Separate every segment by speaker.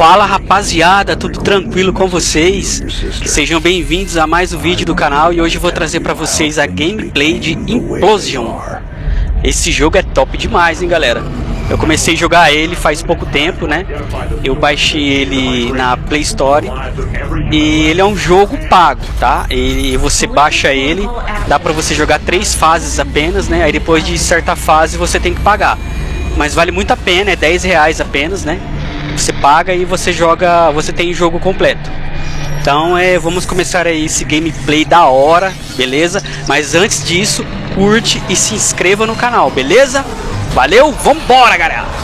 Speaker 1: Fala rapaziada, tudo tranquilo com vocês? Sejam bem-vindos a mais um vídeo do canal e hoje eu vou trazer pra vocês a gameplay de Implosion. Esse jogo é top demais, hein galera? Eu comecei a jogar ele faz pouco tempo, né? Eu baixei ele na Play Store e ele é um jogo pago, tá? E você baixa ele, dá pra você jogar 3 fases apenas, né? Aí depois de certa fase você tem que pagar. Mas vale muito a pena, é R$10 apenas, né? Você paga e você joga, você tem o jogo completo. Então vamos começar aí esse gameplay da hora, beleza? Mas antes disso, curte e se inscreva no canal, beleza? Valeu, vambora galera!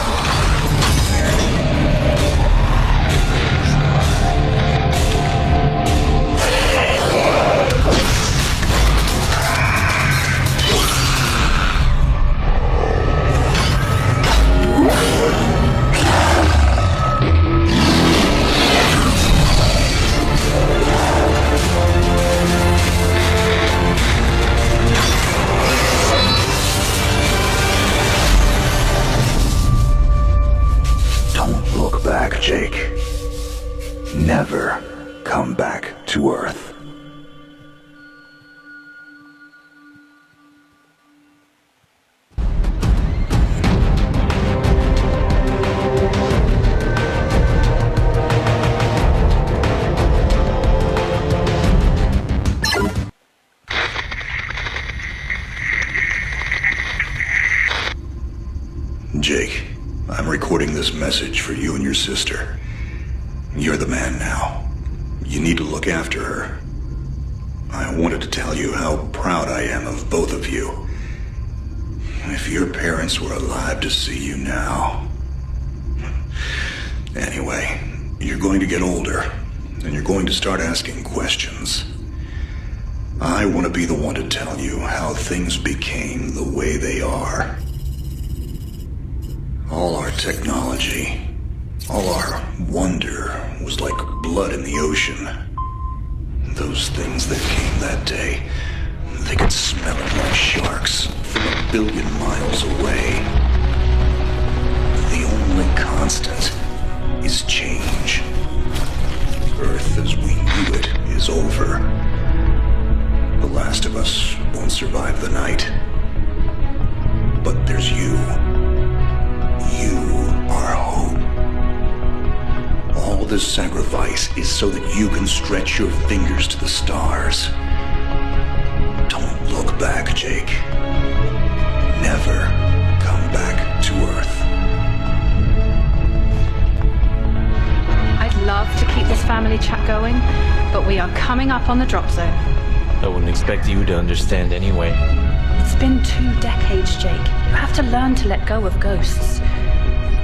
Speaker 2: Jake, never come back to Earth. Jake, I'm recording this message for you and your sister. You're the man now. You need to look after her. I wanted to tell you how proud I am of both of you. If your parents were alive to see you now. Anyway, you're going to get older, and you're going to start asking questions. I want to be the one to tell you how things became the way they are. All our technology, all our wonder was like blood in the ocean. Those things that came that day, they could smell it like sharks from 1 billion miles away. The only constant is change. Earth as we knew it is over. The last of us won't survive the night. But there's you. You are hope. All this sacrifice is so that you can stretch your fingers to the stars. Don't look back, Jake. Never come back to Earth.
Speaker 3: I'd love to keep this family chat going, but we are coming up on the drop zone.
Speaker 4: I wouldn't expect you to understand anyway.
Speaker 3: It's been 2 decades, Jake. You have to learn to let go of ghosts.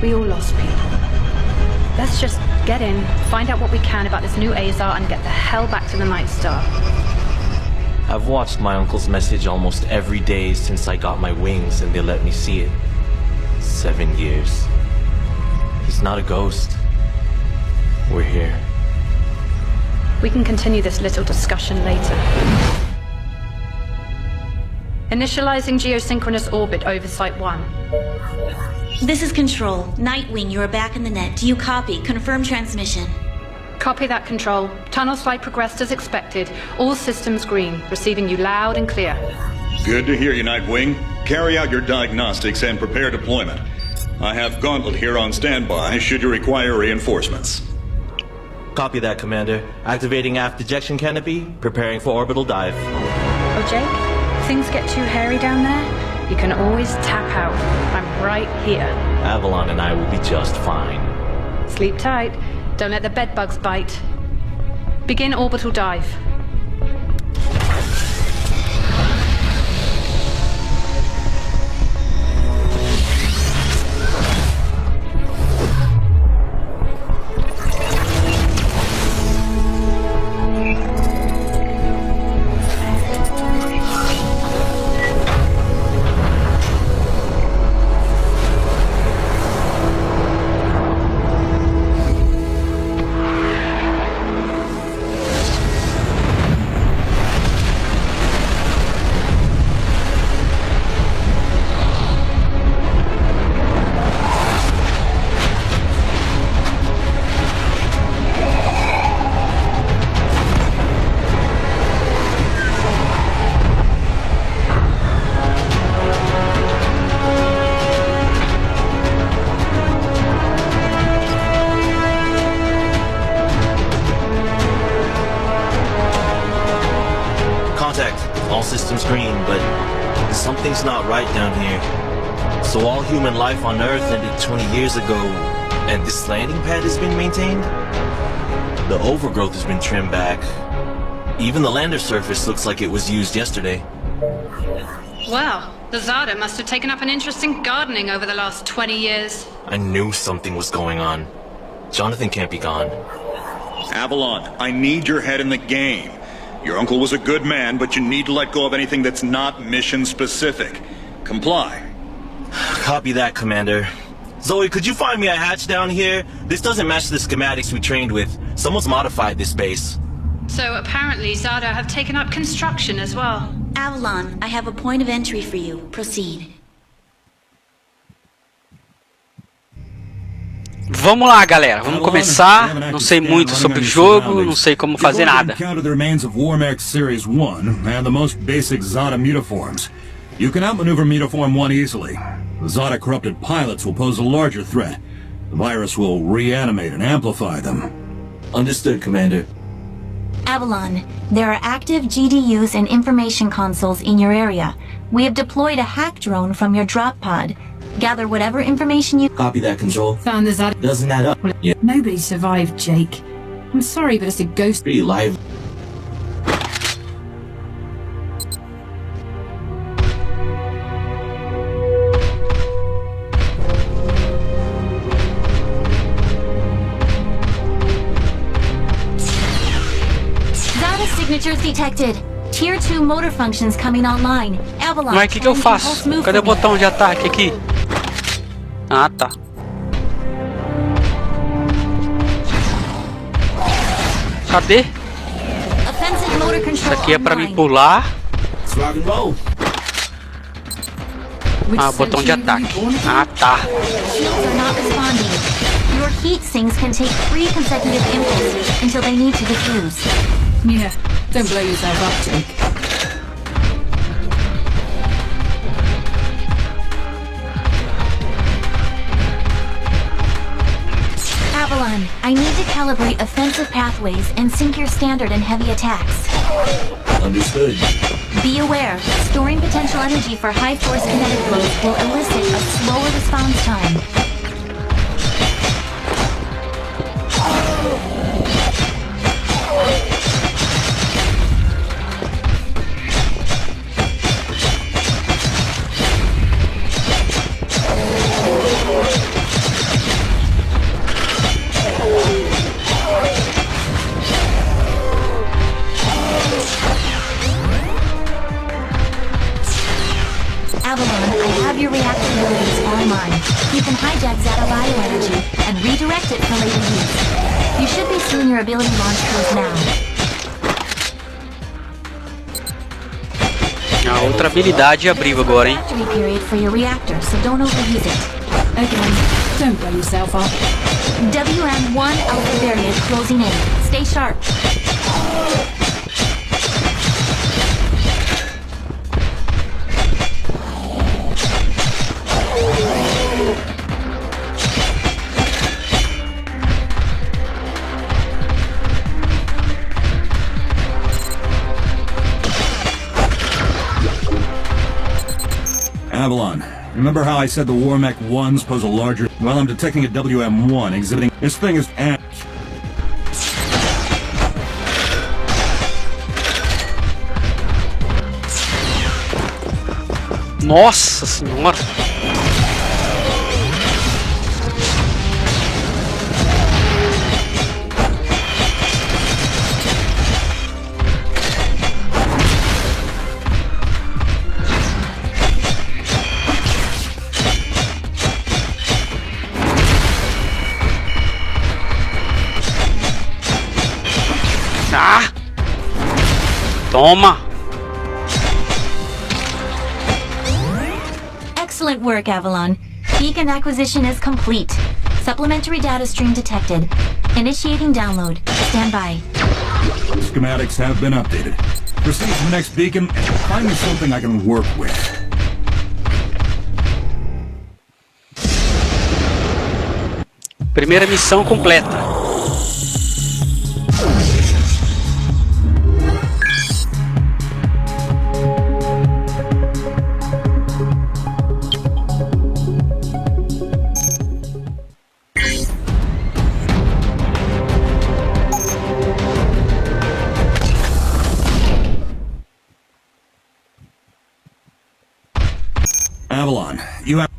Speaker 3: We all lost people. Let's just get in, find out what we can about this new Azar, and get the hell back to the Night Star.
Speaker 4: I've watched my uncle's message almost every day since I got my wings and they let me see it. 7 years. He's not a ghost. We're here.
Speaker 3: We can continue this little discussion later. Initializing geosynchronous orbit over Site 1.
Speaker 5: This is Control. Nightwing, you are back in the net. Do you copy? Confirm transmission.
Speaker 3: Copy that, Control. Tunnel flight progressed as expected. All systems green. Receiving you loud and clear.
Speaker 6: Good to hear you, Nightwing. Carry out your diagnostics and prepare deployment. I have Gauntlet here on standby should you require reinforcements.
Speaker 4: Copy that, Commander. Activating aft ejection canopy, preparing for orbital dive.
Speaker 3: Oh, Jake? Things get too hairy down there? You can always tap out. I'm right here.
Speaker 4: Avalon and I will be just fine.
Speaker 3: Sleep tight. Don't let the bedbugs bite. Begin orbital dive.
Speaker 4: screen, but something's not right down here. So all human life on Earth ended 20 years ago, and this landing pad has been maintained? The overgrowth has been trimmed back. Even the lander surface looks like it was used yesterday.
Speaker 3: Well, the Zada must have taken up an interest in gardening over the last 20 years.
Speaker 4: I knew something was going on. Jonathan can't be gone.
Speaker 6: Avalon, I need your head in the game. Your uncle was a good man, but you need to let go of anything that's not mission-specific. Comply.
Speaker 4: Copy that, Commander. Zoe, could you find me a hatch down here? This doesn't match the schematics we trained with. Someone's modified this base.
Speaker 3: So apparently Zada have taken up construction as well.
Speaker 5: Avalon, I have a point of entry for you. Proceed.
Speaker 1: Vamos lá, galera. Vamos começar. Não sei muito sobre o jogo, não sei como fazer nada.
Speaker 7: The remains of Warmech Series 1 and the most basic Zada mutaforms. You can outmaneuver Mutaform 1 easily. The Zada corrupted pilots will pose a larger threat. The virus will reanimate and amplify them.
Speaker 4: Understood, Commander.
Speaker 5: Avalon, there are active GDUs and information consoles in your area. We have deployed a hack drone from your drop pod. Gather whatever information you...
Speaker 4: Copy that, Control.
Speaker 3: Found the Zada.
Speaker 4: Doesn't add up. Yeah.
Speaker 3: Nobody survived, Jake. I'm sorry, but it's a ghost.
Speaker 4: Pretty live.
Speaker 5: Zada signatures detected. Tier 2 motor functions coming online. Avalon.
Speaker 1: Mas o que eu faço? Cadê o botão de ataque aqui? Ah, tá. Cadê? Isso aqui é pra me pular. Ah, botão de ataque. Ah, tá.
Speaker 5: Your heat sinks can take 3 consecutive impulses until they need to defuse.
Speaker 3: Yeah, don't blow yourself up, Jake.
Speaker 5: Avalon, I need to calibrate offensive pathways and sync your standard and heavy attacks.
Speaker 4: Understood.
Speaker 5: Be aware, storing potential energy for high force kinetic blows will elicit a slower response time. You can hijack Zada bioenergy and redirect it for later use. You should be seeing your ability launch codes now.
Speaker 1: A outra habilidade abriu agora, hein?
Speaker 5: Factory period for your reactor, so don't overuse it.
Speaker 3: Okay, don't blow yourself up.
Speaker 5: WM1 alpha variant closing in. Stay sharp.
Speaker 7: Avalon, remember how I said the Warmech 1s pose a larger... Well, I'm detecting a WM1 exhibiting... This thing is...
Speaker 1: Nossa senhora! Ah! Toma!
Speaker 5: Excellent work, Avalon. Beacon acquisition is complete. Supplementary data stream detected. Initiating download. Stand by.
Speaker 7: Schematics have been updated. Proceed to the next beacon and find me something I can work with.
Speaker 1: Primeira missão completa.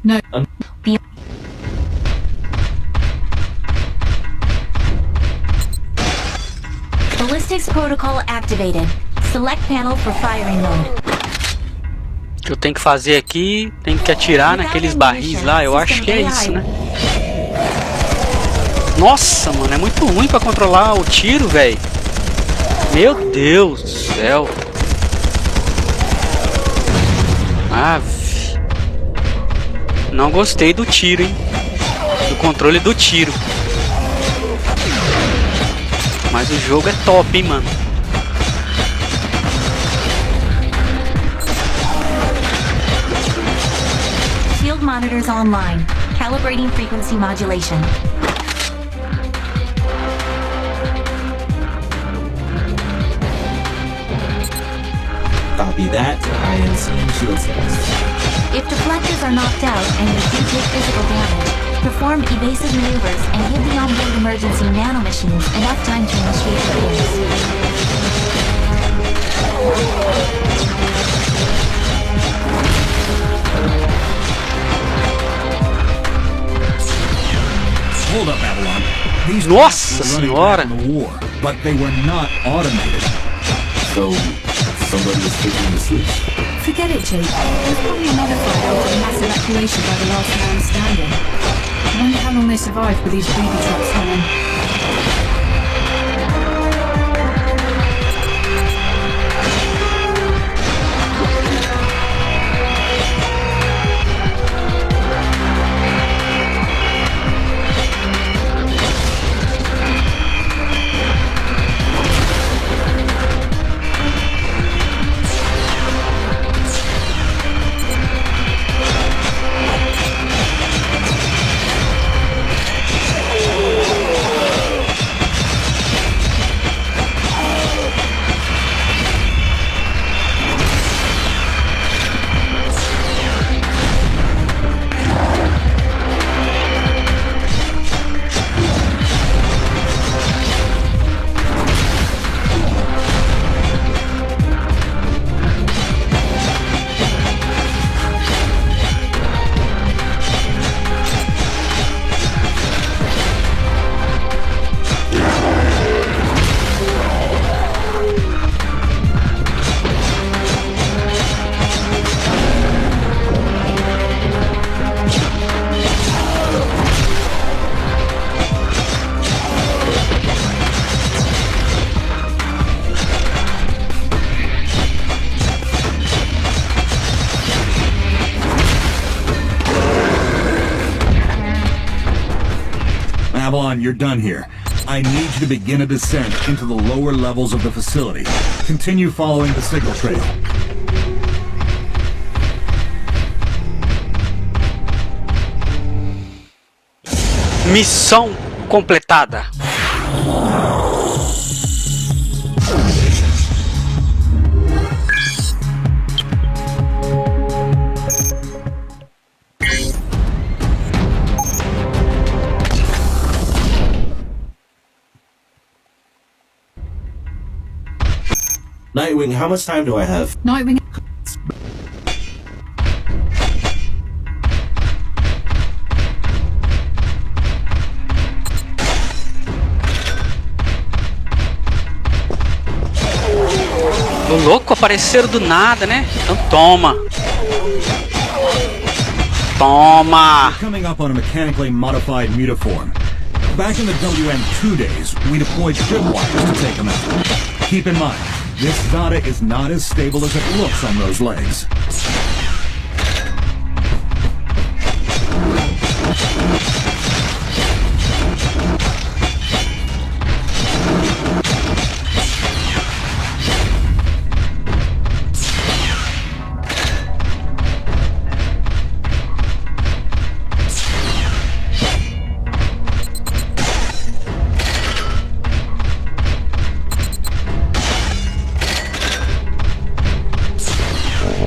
Speaker 8: No.
Speaker 5: Ballistics protocol activated. Select panel for firing mode.
Speaker 1: O que eu tenho que fazer aqui, tem que atirar naqueles barris lá, eu acho que é isso, né? Nossa, mano, é muito ruim pra controlar o tiro, velho. Meu Deus do céu. Não gostei do tiro, hein? Do controle do tiro. Mas o jogo é top, hein, mano?
Speaker 5: Field monitors online. Calibrating frequency modulation.
Speaker 4: Copy that. I am seeing shield status.
Speaker 5: If deflectors are knocked out and you do take physical damage, perform evasive maneuvers and give the onboard emergency nanomachines enough time to initiate repairs.
Speaker 7: Hold up, Avalon. These
Speaker 1: Nossa
Speaker 7: traps were running
Speaker 1: senhora.
Speaker 7: back in the war, but they were not automated.
Speaker 4: So, somebody was taking the switch?
Speaker 8: Forget it, Jake. There's probably another fight after the mass evacuation by the last man standing. I wonder how long they survived with these booby traps hanging.
Speaker 7: Avalon, you're done here. I need you to begin a descent into the lower levels of the facility. Continue following the signal trail.
Speaker 1: Missão completada.
Speaker 4: Nightwing, how much time do I have?
Speaker 8: Nightwing.
Speaker 1: O louco, apareceram do nada, né? Então toma. Toma.
Speaker 7: Coming up on a mechanically modified mutaform. Back in the WM2 days, we deployed tripwires to take them out. Keep in mind, this Zada is not as stable as it looks on those legs.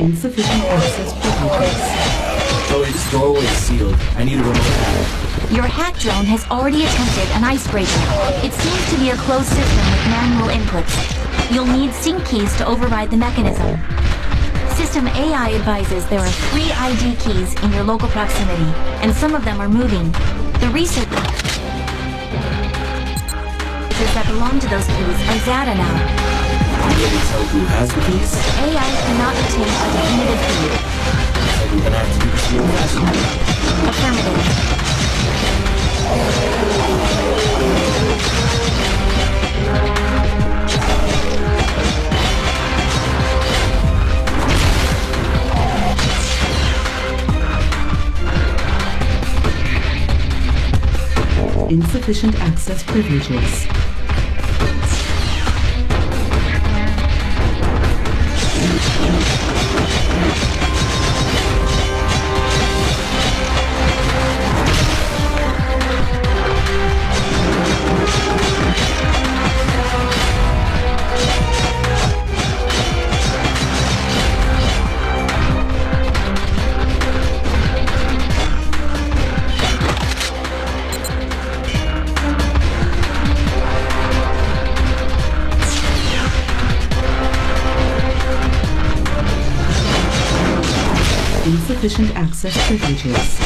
Speaker 8: Insufficient access privileges.
Speaker 4: Oh, its doorway is sealed. I need a remote hack.
Speaker 5: Your hack drone has already attempted an icebreaker. It seems to be a closed system with manual inputs. You'll need sync keys to override the mechanism. System AI advises there are 3 ID keys in your local proximity, and some of them are moving. The researchers that belong to those keys are Zada now.
Speaker 4: Can you really tell who has the keys?
Speaker 5: AI cannot obtain a definitive feed.
Speaker 4: So we're gonna have to do this real fast.
Speaker 5: Affirmative.
Speaker 9: Insufficient access privileges. Insufficient access privileges.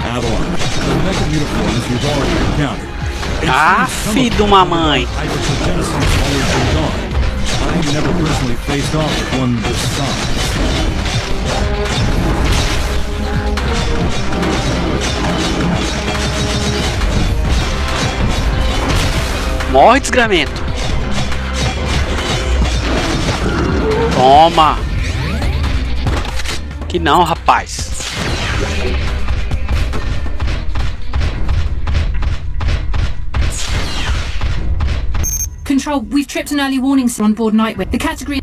Speaker 7: Avalon, the mega uniforms you've already encountered.
Speaker 1: Ah, filho de uma mãe.
Speaker 7: Hypergenesis has always been gone. I've never personally faced off with one this size.
Speaker 1: Morre, desgramento. Toma. Que não, rapaz.
Speaker 8: Control, we've tripped an early warning system on board Nightwing. The category...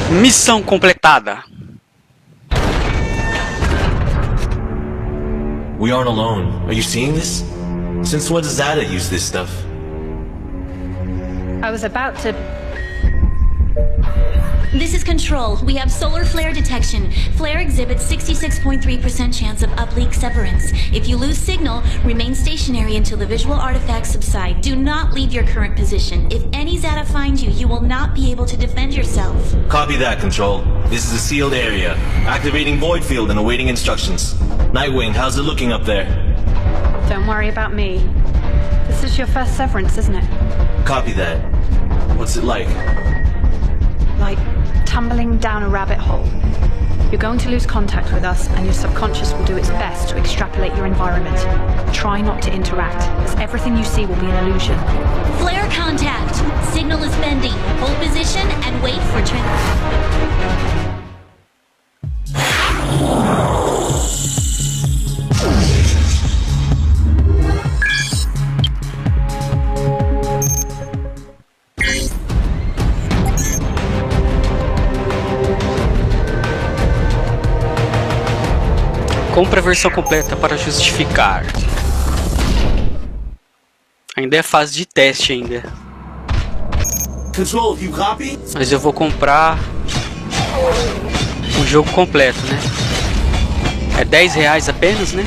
Speaker 1: Missão completada.
Speaker 4: We aren't alone. Are you seeing this? Since when does Zada use this stuff?
Speaker 3: I was about to...
Speaker 5: This is Control. We have solar flare detection. Flare exhibits 66.3% chance of uplink severance. If you lose signal, remain stationary until the visual artifacts subside. Do not leave your current position. If any Zada finds you, you will not be able to defend yourself.
Speaker 4: Copy that, Control. This is a sealed area. Activating void field and awaiting instructions. Nightwing, how's it looking up there?
Speaker 3: Don't worry about me. This is your first severance, isn't it?
Speaker 4: Copy that. What's it like?
Speaker 3: Like tumbling down a rabbit hole. You're going to lose contact with us, and your subconscious will do its best to extrapolate your environment. Try not to interact, as everything you see will be an illusion.
Speaker 5: Flare contact. Signal is bending. Hold position and wait for
Speaker 1: Compre a versão completa para justificar. Ainda é fase de teste ainda.
Speaker 4: Control, you copy?
Speaker 1: Mas eu vou comprar o jogo completo, né? É R$10 apenas, né?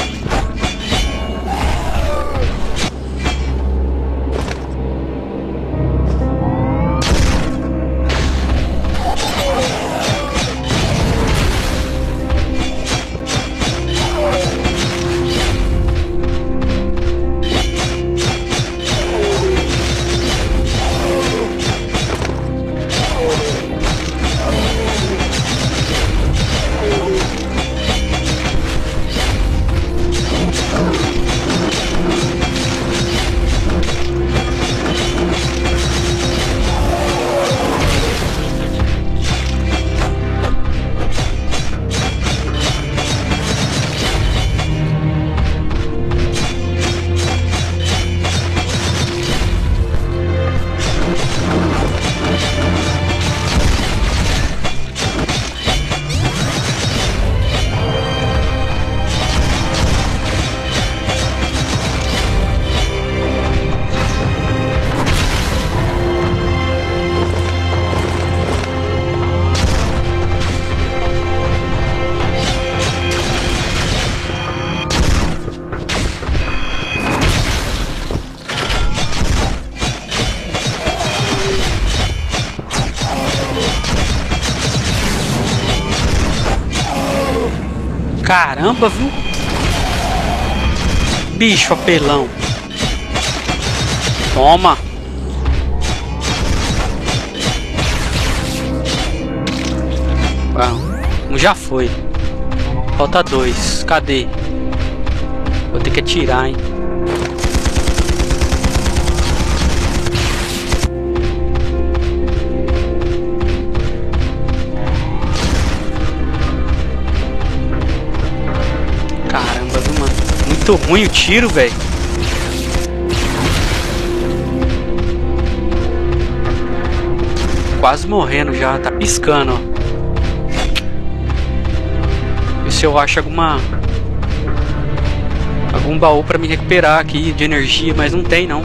Speaker 1: Caramba, viu? Bicho apelão. Toma. Um já foi. Falta 2. Cadê? Vou ter que atirar, hein? Caramba, viu, mano? Muito ruim o tiro, velho. Quase morrendo já. Tá piscando, ó. Se eu acho algum baú pra me recuperar aqui de energia, mas não tem não.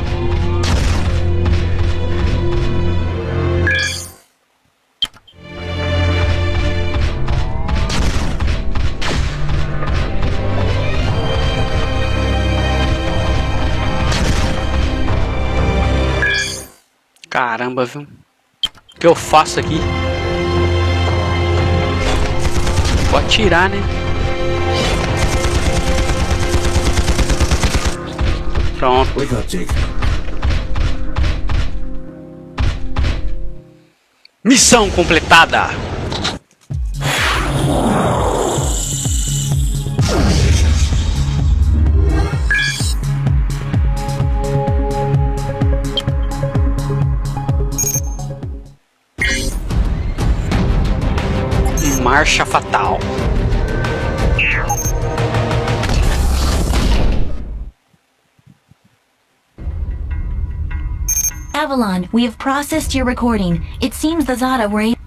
Speaker 1: Caramba, viu? O que eu faço aqui? Vou atirar, né? Pronto.
Speaker 7: Wake up, Jake.
Speaker 1: Missão completada. Marcha fatal.
Speaker 5: Avalon, we have processed your recording. It seems the Zada were able...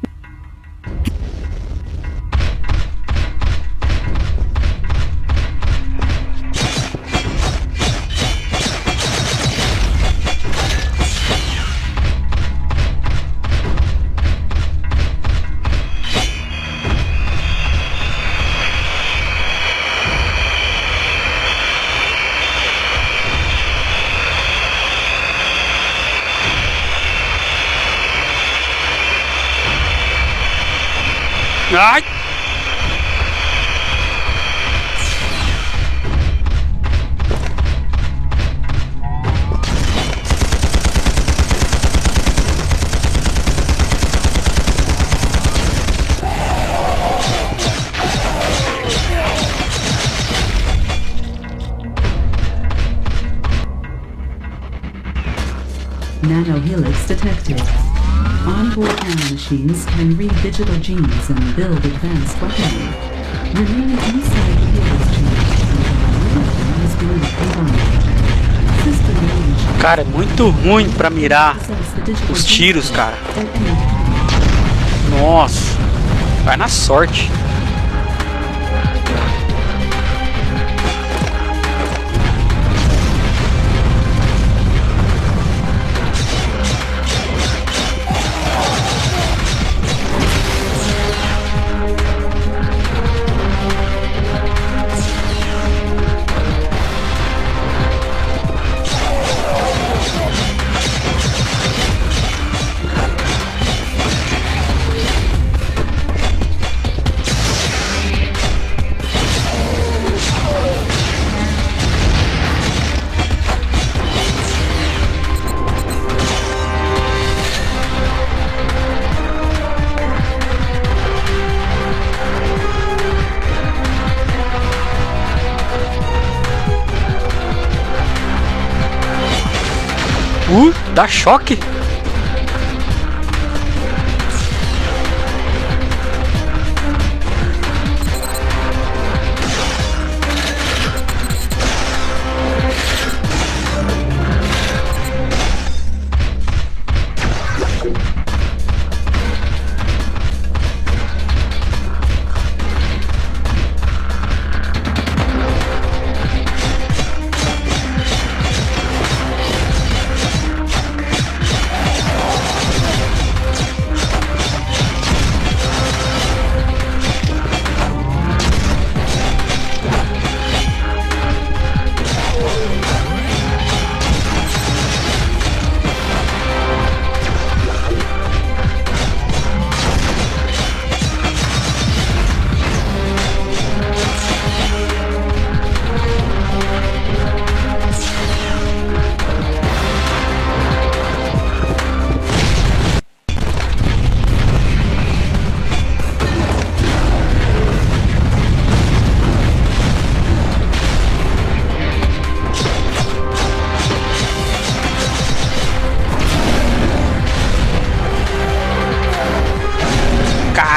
Speaker 1: Ai!
Speaker 9: Nanohelix detected. Onboard nanomachines can read digital genes and build advanced weaponry. Remain inside the helix chamber until has been combined. System range.
Speaker 1: Cara, é muito ruim pra mirar os tiros, cara. Nossa, vai na sorte. Dá choque.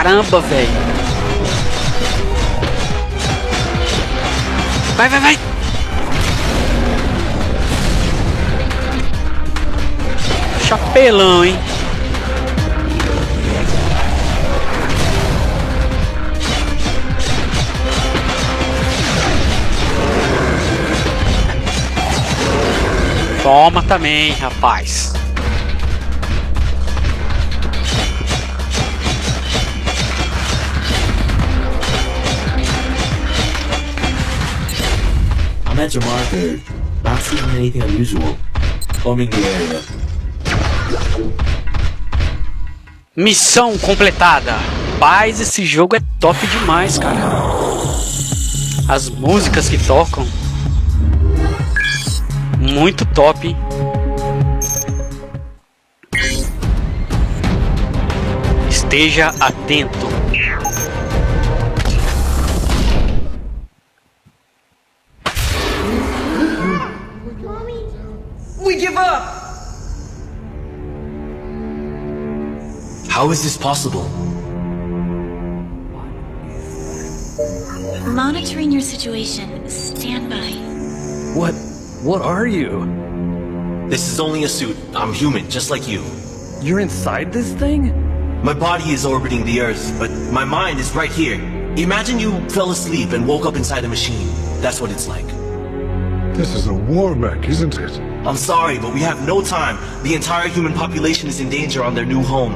Speaker 1: Caramba, velho. Vai, vai, vai. Chapelão, hein? Toma também, rapaz.
Speaker 4: I'm at your mark. Not seeing anything unusual. Combing the area.
Speaker 1: Missão completada. Paz, esse jogo é top demais, cara. As músicas que tocam, muito top. Esteja atento.
Speaker 10: We give up!
Speaker 4: How is this possible?
Speaker 5: Monitoring your situation. Stand by.
Speaker 11: What are you?
Speaker 4: This is only a suit. I'm human, just like you.
Speaker 11: You're inside this thing?
Speaker 4: My body is orbiting the Earth, but my mind is right here. Imagine you fell asleep and woke up inside a machine. That's what it's like.
Speaker 12: This is a war mech, isn't it?
Speaker 4: I'm sorry, but we have no time. The entire human population is in danger on their new home.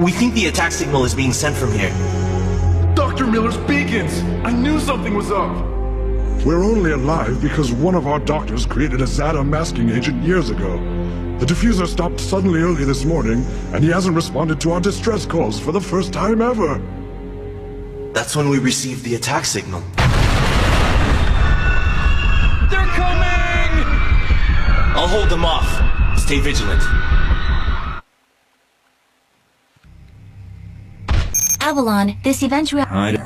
Speaker 4: We think the attack signal is being sent from here.
Speaker 12: Dr. Miller's beacons! I knew something was up! We're only alive because one of our doctors created a Zada masking agent years ago. The diffuser stopped suddenly early this morning, and he hasn't responded to our distress calls for the first time ever.
Speaker 4: That's when we received the attack signal.
Speaker 10: They're coming!
Speaker 4: I'll hold them off. Stay vigilant.
Speaker 5: Avalon, this eventuality.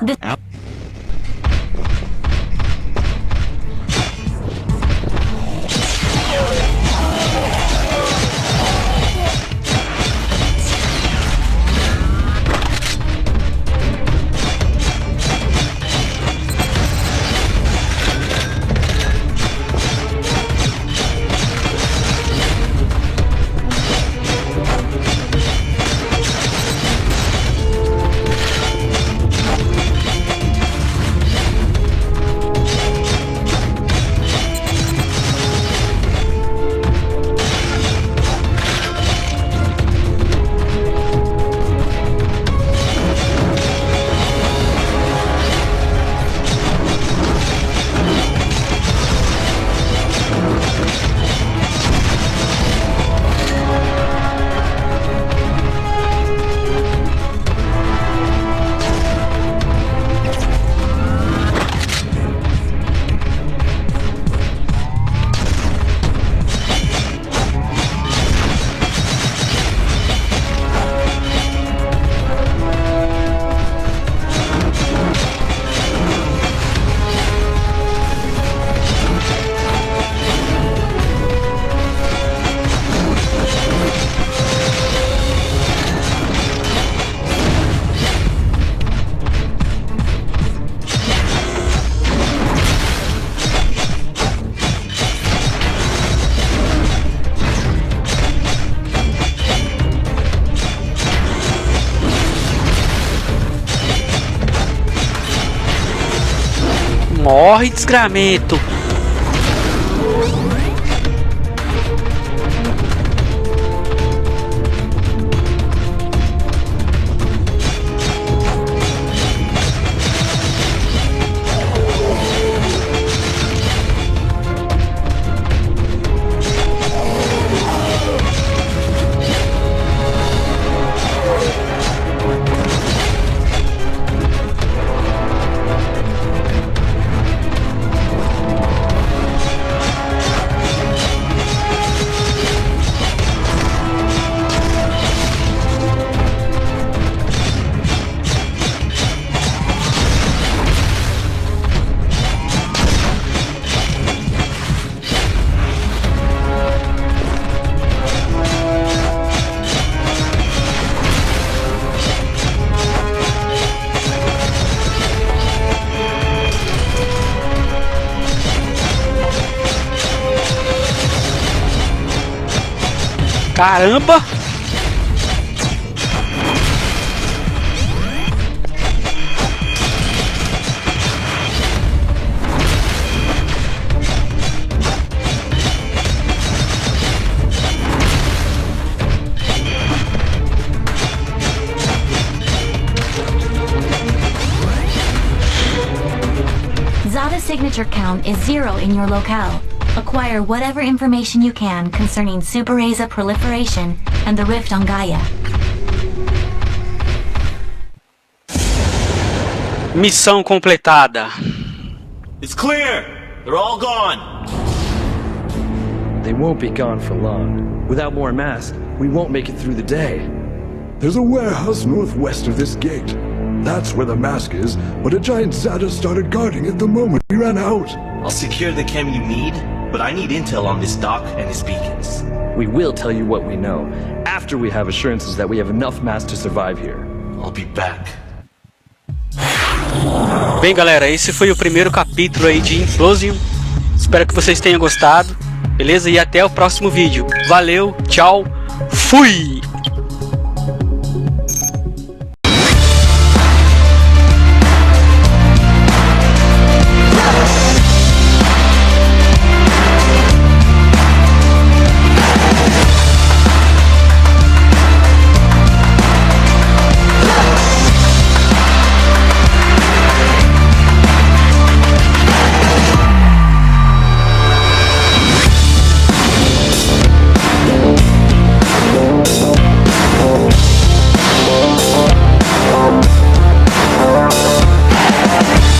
Speaker 1: Morre, desgramento. Caramba!
Speaker 5: Zada's signature count is 0 in your locale. Acquire whatever information you can concerning Super Aza proliferation and the rift on Gaia.
Speaker 1: Missão completada.
Speaker 4: It's clear! They're all gone!
Speaker 11: They won't be gone for long. Without more masks, we won't make it through the day.
Speaker 12: There's a warehouse northwest of this gate. That's where the mask is, but a giant Zada started guarding it the moment we ran out.
Speaker 4: I'll secure the chem you need, but I need intel on this doc and his beacons.
Speaker 11: We will tell you what we know, after we have assurances that we have enough masks to survive here.
Speaker 4: I'll be back.
Speaker 1: Bem, galera, esse foi o primeiro capítulo aí de Implosion. Espero que vocês tenham gostado, beleza? E até o próximo vídeo. Valeu, tchau, fui!